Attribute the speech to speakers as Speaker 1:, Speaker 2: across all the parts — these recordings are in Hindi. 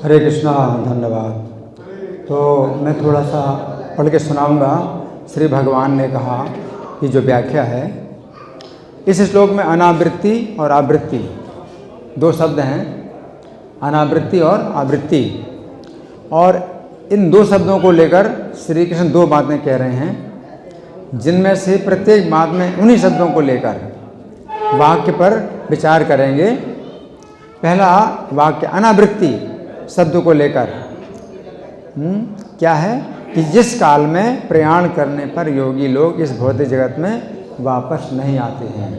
Speaker 1: हरे कृष्णा। धन्यवाद। तो मैं थोड़ा सा पढ़ के सुनाऊंगा। श्री भगवान ने कहा कि जो व्याख्या है इस श्लोक में अनावृत्ति और आवृत्ति दो शब्द हैं, अनावृत्ति और आवृत्ति, और इन दो शब्दों को लेकर श्री कृष्ण दो बातें कह रहे हैं, जिनमें से प्रत्येक बात में उन्हीं शब्दों को लेकर वाक्य पर विचार करेंगे। पहला वाक्य अनावृत्ति शब्द को लेकर क्या है कि जिस काल में प्रयाण करने पर योगी लोग इस भौतिक जगत में वापस नहीं आते हैं।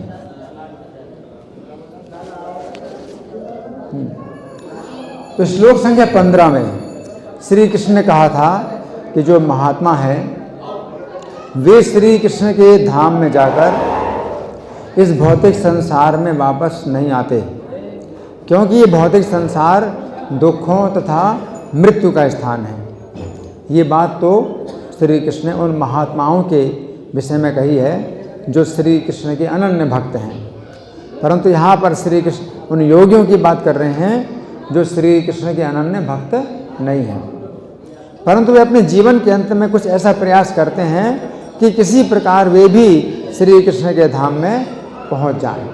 Speaker 1: तो श्लोक संख्या 15 में श्री कृष्ण ने कहा था कि जो महात्मा है वे श्री कृष्ण के धाम में जाकर इस भौतिक संसार में वापस नहीं आते, क्योंकि ये भौतिक संसार दुखों तथा मृत्यु का स्थान है। ये बात तो श्री कृष्ण ने उन महात्माओं के विषय में कही है जो श्री कृष्ण के अनन्य भक्त हैं, परंतु यहाँ पर श्री कृष्ण उन योगियों की बात कर रहे हैं जो श्री कृष्ण के अनन्य भक्त नहीं हैं, परंतु वे अपने जीवन के अंत में कुछ ऐसा प्रयास करते हैं कि किसी प्रकार वे भी श्री कृष्ण के धाम में पहुँच जाएं।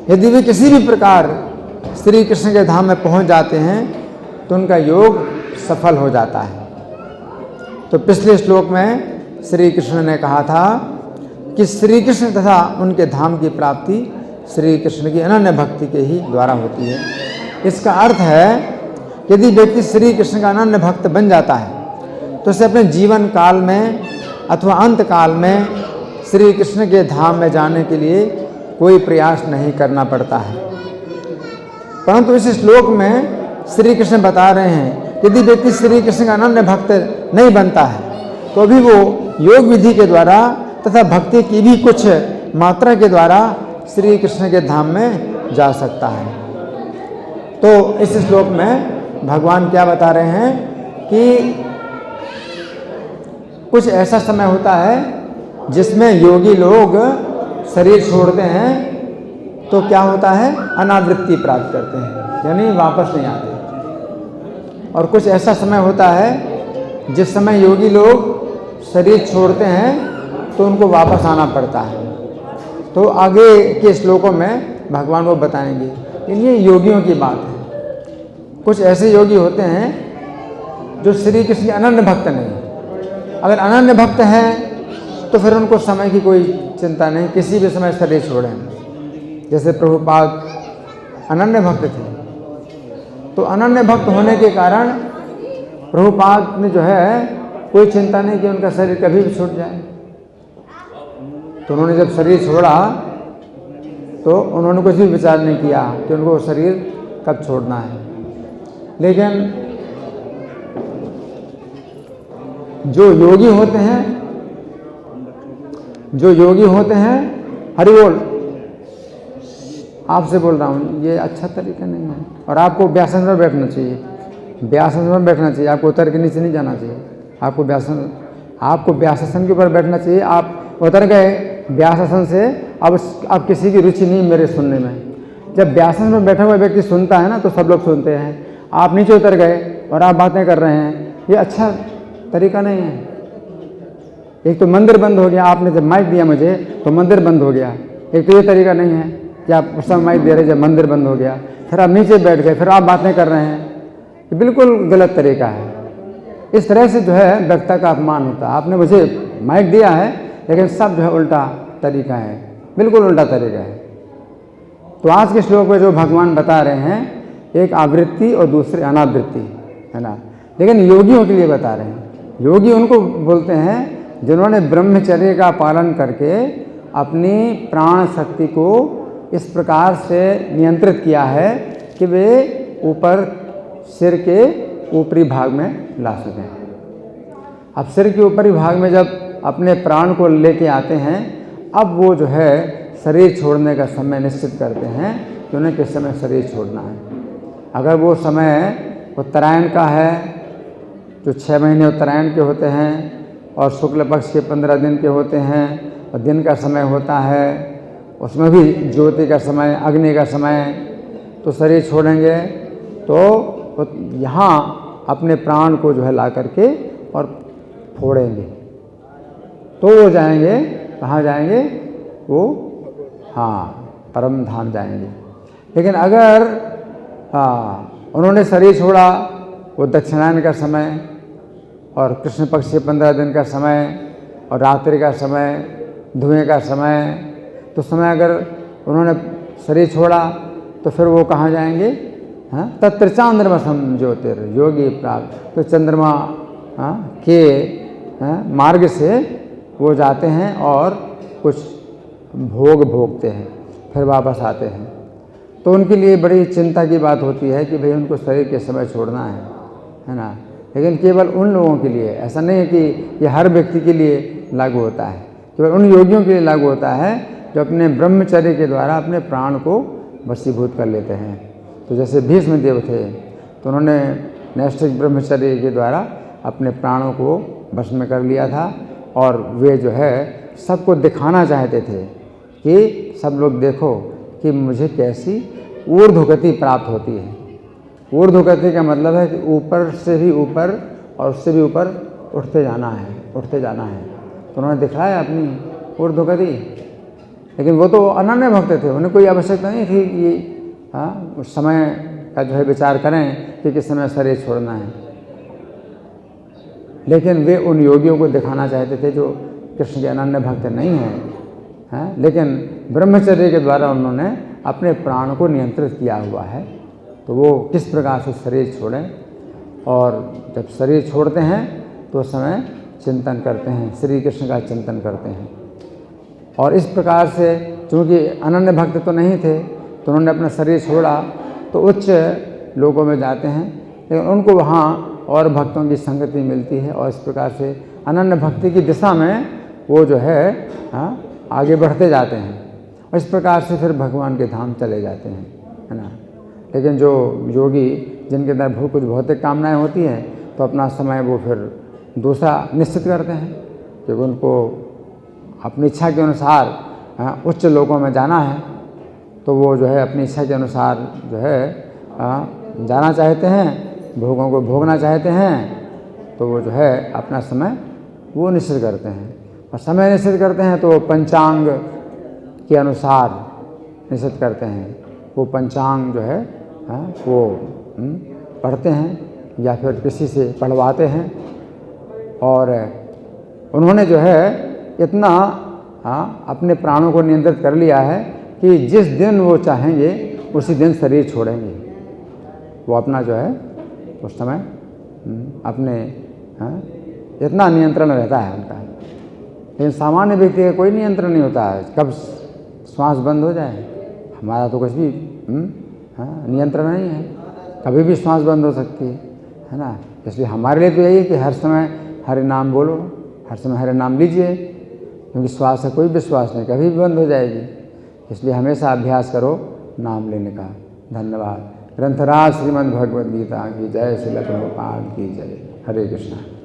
Speaker 1: यदि वे किसी भी प्रकार श्री कृष्ण के धाम में पहुंच जाते हैं तो उनका योग सफल हो जाता है। तो पिछले श्लोक में श्री कृष्ण ने कहा था कि श्री कृष्ण तथा उनके धाम की प्राप्ति श्री कृष्ण की अनन्य भक्ति के ही द्वारा होती है। इसका अर्थ है यदि व्यक्ति श्री कृष्ण का अनन्य भक्त बन जाता है तो उसे अपने जीवन काल में अथवा अंत काल में श्री कृष्ण के धाम में जाने के लिए कोई प्रयास नहीं करना पड़ता है। परंतु इस श्लोक में श्री कृष्ण बता रहे हैं यदि व्यक्ति श्री कृष्ण का अनन्य भक्त नहीं बनता है तो भी वो योग विधि के द्वारा तथा भक्ति की भी कुछ मात्रा के द्वारा श्री कृष्ण के धाम में जा सकता है। तो इस श्लोक में भगवान क्या बता रहे हैं कि कुछ ऐसा समय होता है जिसमें योगी लोग शरीर छोड़ते हैं तो क्या होता है, अनावृत्ति प्राप्त करते हैं, यानी वापस नहीं आते। और कुछ ऐसा समय होता है जिस समय योगी लोग शरीर छोड़ते हैं तो उनको वापस आना पड़ता है। तो आगे के श्लोकों में भगवान वो बताएंगे। ये योगियों की बात है। कुछ ऐसे योगी होते हैं जो श्री कृष्ण के अनन्य भक्त नहीं। अगर अनन्य भक्त हैं तो फिर उनको समय की कोई चिंता नहीं, किसी भी समय शरीर छोड़ें। जैसे प्रभुपाद अनन्य भक्त थे, तो अनन्य भक्त होने के कारण प्रभुपाद ने जो है कोई चिंता नहीं कि उनका शरीर कभी भी छूट जाए। तो उन्होंने जब शरीर छोड़ा तो उन्होंने कुछ भी विचार नहीं किया कि उनको शरीर कब छोड़ना है। लेकिन जो योगी होते हैं हरि बोल, आपसे बोल रहा हूँ, ये अच्छा तरीका नहीं है। और आपको व्यासन में बैठना चाहिए, व्यासन में बैठना चाहिए, आपको उतर के नीचे नहीं जाना चाहिए। आपको व्यासासन के ऊपर बैठना चाहिए। आप उतर गए व्यासासन से, अब किसी की रुचि नहीं मेरे सुनने में। जब व्यासन में बैठा हुआ व्यक्ति सुनता है ना तो सब लोग सुनते हैं। आप नीचे उतर गए और आप बातें कर रहे हैं, ये अच्छा तरीका नहीं है। एक तो मंदिर बंद हो गया, आपने जब माइक दिया मुझे तो मंदिर बंद हो गया। एक तो ये तरीका नहीं है कि आप उस समय माइक दे रहे जब मंदिर बंद हो गया, फिर आप नीचे बैठ गए, फिर आप बातें कर रहे हैं। ये बिल्कुल गलत तरीका है। इस तरह से जो है वक्ता का अपमान होता है। आपने मुझे माइक दिया है लेकिन सब जो है उल्टा तरीका है, बिल्कुल उल्टा तरीका है। तो आज के श्लोक में जो भगवान बता रहे हैं, एक आवृत्ति और दूसरी अनावृत्ति है ना, लेकिन योगियों के लिए बता रहे हैं। योगी उनको बोलते हैं जिन्होंने ब्रह्मचर्य का पालन करके अपनी प्राण शक्ति को इस प्रकार से नियंत्रित किया है कि वे ऊपर सिर के ऊपरी भाग में ला सकें। अब सिर के ऊपरी भाग में जब अपने प्राण को लेके आते हैं, अब वो जो है शरीर छोड़ने का समय निश्चित करते हैं कि उन्हें किस समय शरीर छोड़ना है। अगर वो समय उत्तरायण का है, जो 6 महीने उत्तरायण के होते हैं और शुक्ल पक्ष के 15 दिन के होते हैं, और दिन का समय होता है, उसमें भी ज्योति का समय, अग्नि का समय, तो शरीर छोड़ेंगे तो वो यहाँ अपने प्राण को जो है ला करके और फोड़ेंगे, तो वो जाएंगे, कहाँ जाएंगे? वो हाँ, परम धाम जाएंगे। लेकिन अगर उन्होंने शरीर छोड़ा, वो दक्षिणायन का समय और कृष्ण पक्ष के 15 दिन का समय और रात्रि का समय, धुएं का समय, तो समय अगर उन्होंने शरीर छोड़ा तो फिर वो कहाँ जाएंगे? हाँ, तत्र चांद्रमा समज्योतिर योगी प्राप्त। तो चंद्रमा के मार्ग से वो जाते हैं और कुछ भोग भोगते हैं, फिर वापस आते हैं। तो उनके लिए बड़ी चिंता की बात होती है कि भाई उनको शरीर के समय छोड़ना है ना। लेकिन केवल उन लोगों के लिए, ऐसा नहीं है कि ये हर व्यक्ति के लिए लागू होता है, केवल उन योगियों के लिए लागू होता है जो अपने ब्रह्मचर्य के द्वारा अपने प्राण को वशीभूत कर लेते हैं। तो जैसे भीष्म देव थे, तो उन्होंने नैष्ठिक ब्रह्मचर्य के द्वारा अपने प्राणों को वश में कर लिया था, और वे जो है सबको दिखाना चाहते थे कि सब लोग देखो कि मुझे कैसी ऊर्ध्वगति प्राप्त होती है। ऊर्ध्वगति का मतलब है कि ऊपर से भी ऊपर और उससे भी ऊपर उठते जाना है, उठते जाना है। तो उन्होंने दिखाया अपनी ऊर्ध्वगति। लेकिन वो तो अनन्य भक्त थे, उन्हें कोई आवश्यकता नहीं थी कि उस समय का जो है विचार करें कि किस समय शरीर छोड़ना है। लेकिन वे उन योगियों को दिखाना चाहते थे जो कृष्ण के अनन्य भक्त नहीं हैं, लेकिन ब्रह्मचर्य के द्वारा उन्होंने अपने प्राण को नियंत्रित किया हुआ है। तो वो किस प्रकार से शरीर छोड़ें, और जब शरीर छोड़ते हैं तो उस समय चिंतन करते हैं, श्री कृष्ण का चिंतन करते हैं। और इस प्रकार से चूँकि अनन्य भक्त तो नहीं थे, तो उन्होंने अपना शरीर छोड़ा तो उच्च लोगों में जाते हैं, लेकिन उनको वहाँ और भक्तों की संगति मिलती है, और इस प्रकार से अनन्य भक्ति की दिशा में वो जो है आगे बढ़ते जाते हैं। और इस प्रकार से फिर भगवान के धाम चले जाते हैं, है ना। लेकिन जो योगी जिनके अंदर कुछ भौतिक कामनाएं होती हैं, तो अपना समय वो फिर दूसरा निश्चित करते हैं कि उनको अपनी इच्छा के अनुसार उच्च लोकों में जाना है। तो वो जो है अपनी इच्छा के अनुसार जो है जाना चाहते हैं, भोगों को भोगना चाहते हैं। तो वो जो है अपना समय वो निश्चित करते हैं, और समय निश्चित करते हैं तो पंचांग के अनुसार निश्चित करते हैं। वो पंचांग जो है वो पढ़ते हैं या फिर किसी से पढ़वाते हैं। और उन्होंने जो है इतना अपने प्राणों को नियंत्रित कर लिया है कि जिस दिन वो चाहेंगे उसी दिन शरीर छोड़ेंगे। वो अपना जो है उस समय अपने इतना नियंत्रण रहता है उनका। लेकिन सामान्य व्यक्ति का कोई नियंत्रण नहीं होता है, कब श्वास बंद हो जाए। हमारा तो कुछ भी नियंत्रण नहीं है, कभी भी श्वास बंद हो सकती है ना। इसलिए हमारे लिए तो यही है कि हर समय हरे नाम बोलो, हर समय हरे नाम लीजिए, क्योंकि श्वास का कोई विश्वास नहीं, कभी भी बंद हो जाएगी। इसलिए हमेशा अभ्यास करो नाम लेने का। धन्यवाद। ग्रंथराज श्रीमद् भगवद गीता की जय, श्रील प्रभुपाद की जय। हरे कृष्णा।